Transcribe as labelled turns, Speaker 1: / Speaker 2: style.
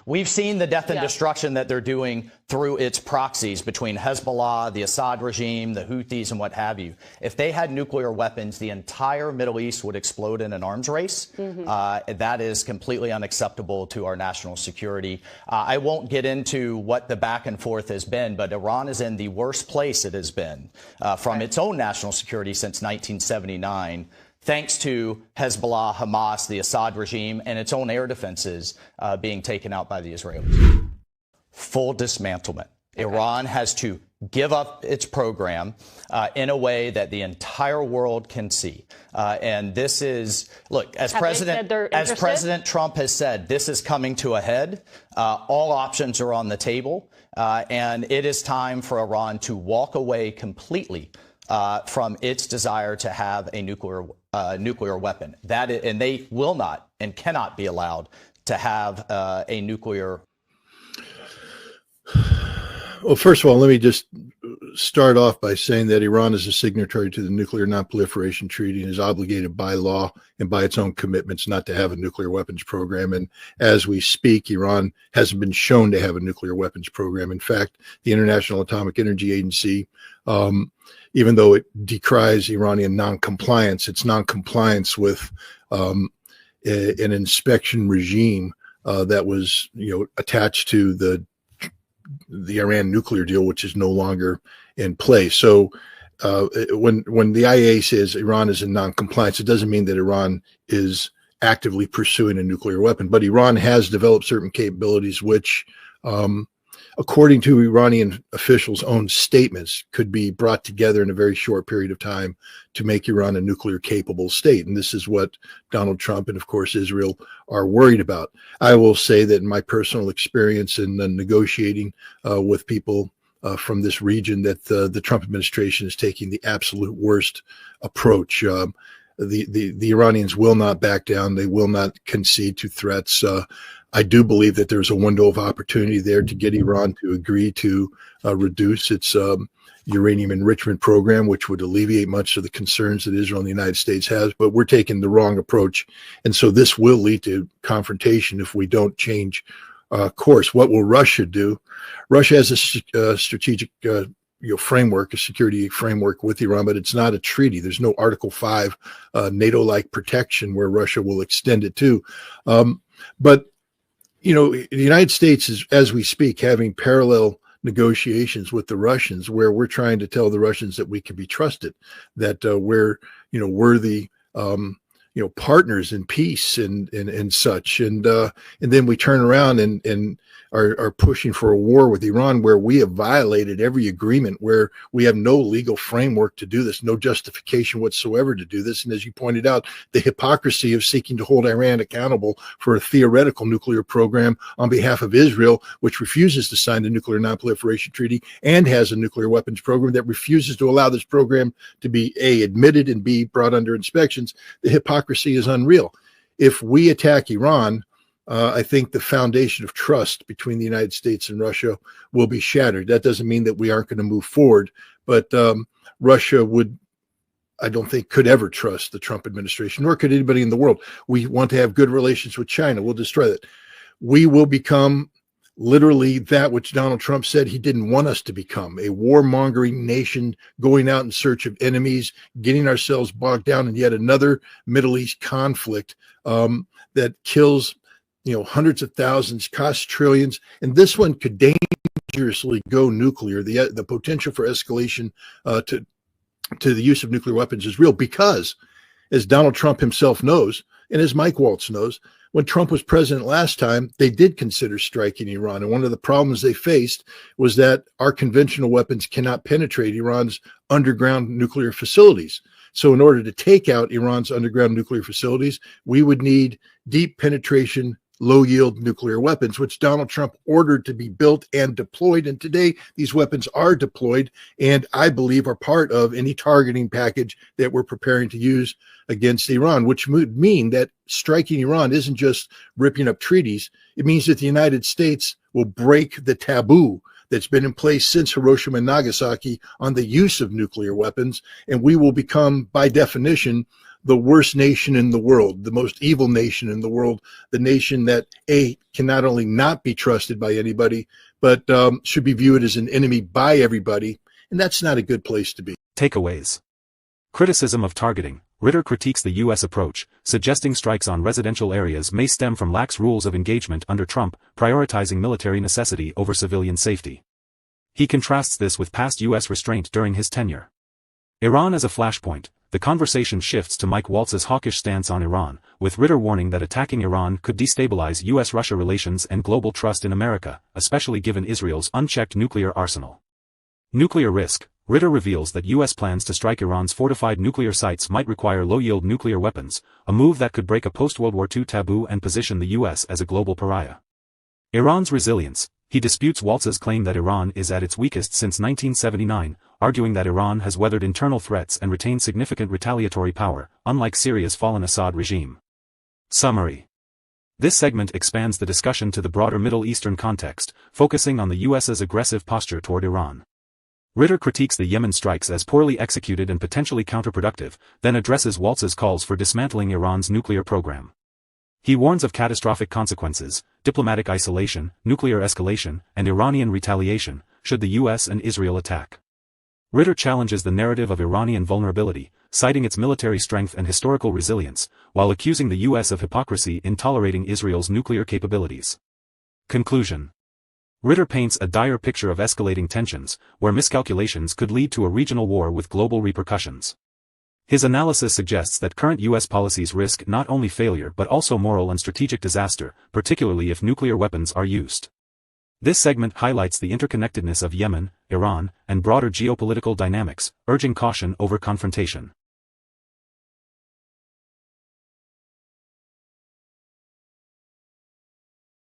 Speaker 1: We've seen the death and destruction that they're doing through its proxies between Hezbollah, the Assad regime, the Houthis, and what have you. If they had nuclear weapons, the entire Middle East would explode in an arms race. That is completely unacceptable to our national security. I won't get into what the back and forth has been, but Iran is in the worst place it has been from its own national security since 1979. Thanks to Hezbollah, Hamas, the Assad regime, and its own air defenses being taken out by the Israelis. Full dismantlement. Iran has to give up its program in a way that the entire world can see. And this is, look, as President Trump has said, this is coming to a head. All options are on the table. And it is time for Iran to walk away completely from its desire to have a nuclear weapon. And they will not and cannot be allowed to have a nuclear.
Speaker 2: Well, first of all, let me just start off by saying that Iran is a signatory to the Nuclear Non-Proliferation Treaty and is obligated by law and by its own commitments not to have a nuclear weapons program. And as we speak, Iran hasn't been shown to have a nuclear weapons program. In fact, the International Atomic Energy Agency, even though it decries Iranian non-compliance, it's non-compliance with an inspection regime that was, attached to the Iran nuclear deal, which is no longer in place. So when the IAEA says Iran is in non-compliance, it doesn't mean that Iran is actively pursuing a nuclear weapon. But Iran has developed certain capabilities which, according to Iranian officials' own statements, could be brought together in a very short period of time to make Iran a nuclear capable state. And this is what Donald Trump and, of course, Israel are worried about. I will say that in my personal experience in negotiating with people from this region, that the Trump administration is taking the absolute worst approach. The Iranians will not back down. They will not concede to threats. I do believe that there's a window of opportunity there to get Iran to agree to reduce its uranium enrichment program, which would alleviate much of the concerns that Israel and the United States has. But we're taking the wrong approach. And so this will lead to confrontation if we don't change course. What will Russia do? Russia has a strategic framework, a security framework with Iran, but it's not a treaty. There's no Article 5 NATO-like protection where Russia will extend it to. But the United States is, as we speak, having parallel negotiations with the Russians, where we're trying to tell the Russians that we can be trusted, that we're, worthy, partners in peace and such. And then we turn around and are pushing for a war with Iran, where we have violated every agreement, where we have no legal framework to do this, no justification whatsoever to do this. And as you pointed out, the hypocrisy of seeking to hold Iran accountable for a theoretical nuclear program on behalf of Israel, which refuses to sign the Nuclear Non-Proliferation Treaty and has a nuclear weapons program that refuses to allow this program to be A, admitted, and B, brought under inspections. The hypocrisy is unreal. If we attack Iran, I think the foundation of trust between the United States and Russia will be shattered. That doesn't mean that we aren't going to move forward, but Russia I don't think, could ever trust the Trump administration, nor could anybody in the world. We want to have good relations with China. We'll destroy that. We will become literally that which Donald Trump said he didn't want us to become, a warmongering nation going out in search of enemies, getting ourselves bogged down in yet another Middle East conflict that kills hundreds of thousands, costs trillions, and this one could dangerously go nuclear. The potential for escalation to the use of nuclear weapons is real because, as Donald Trump himself knows, and as Mike Waltz knows, when Trump was president last time, they did consider striking Iran. And one of the problems they faced was that our conventional weapons cannot penetrate Iran's underground nuclear facilities. So in order to take out Iran's underground nuclear facilities, we would need deep penetration, low-yield nuclear weapons, which Donald Trump ordered to be built and deployed. And today, these weapons are deployed and I believe are part of any targeting package that we're preparing to use against Iran, which would mean that striking Iran isn't just ripping up treaties. It means that the United States will break the taboo that's been in place since Hiroshima and Nagasaki on the use of nuclear weapons, and we will become, by definition, the worst nation in the world, the most evil nation in the world, the nation that can not only not be trusted by anybody, but should be viewed as an enemy by everybody. And that's not a good place to be.
Speaker 3: Takeaways. Criticism of targeting. Ritter critiques the U.S. approach, suggesting strikes on residential areas may stem from lax rules of engagement under Trump, prioritizing military necessity over civilian safety. He contrasts this with past U.S. restraint during his tenure. Iran as a flashpoint. The conversation shifts to Mike Waltz's hawkish stance on Iran, with Ritter warning that attacking Iran could destabilize U.S.-Russia relations and global trust in America, especially given Israel's unchecked nuclear arsenal. Nuclear risk. Ritter reveals that U.S. plans to strike Iran's fortified nuclear sites might require low-yield nuclear weapons, a move that could break a post-World War II taboo and position the U.S. as a global pariah. Iran's resilience. He disputes Waltz's claim that Iran is at its weakest since 1979, arguing that Iran has weathered internal threats and retained significant retaliatory power, unlike Syria's fallen Assad regime. Summary. This segment expands the discussion to the broader Middle Eastern context, focusing on the U.S.'s aggressive posture toward Iran. Ritter critiques the Yemen strikes as poorly executed and potentially counterproductive, then addresses Waltz's calls for dismantling Iran's nuclear program. He warns of catastrophic consequences, diplomatic isolation, nuclear escalation, and Iranian retaliation, should the U.S. and Israel attack. Ritter challenges the narrative of Iranian vulnerability, citing its military strength and historical resilience, while accusing the U.S. of hypocrisy in tolerating Israel's nuclear capabilities. Conclusion. Ritter paints a dire picture of escalating tensions, where miscalculations could lead to a regional war with global repercussions. His analysis suggests that current U.S. policies risk not only failure but also moral and strategic disaster, particularly if nuclear weapons are used. This segment highlights the interconnectedness of Yemen, Iran, and broader geopolitical dynamics, urging caution over confrontation.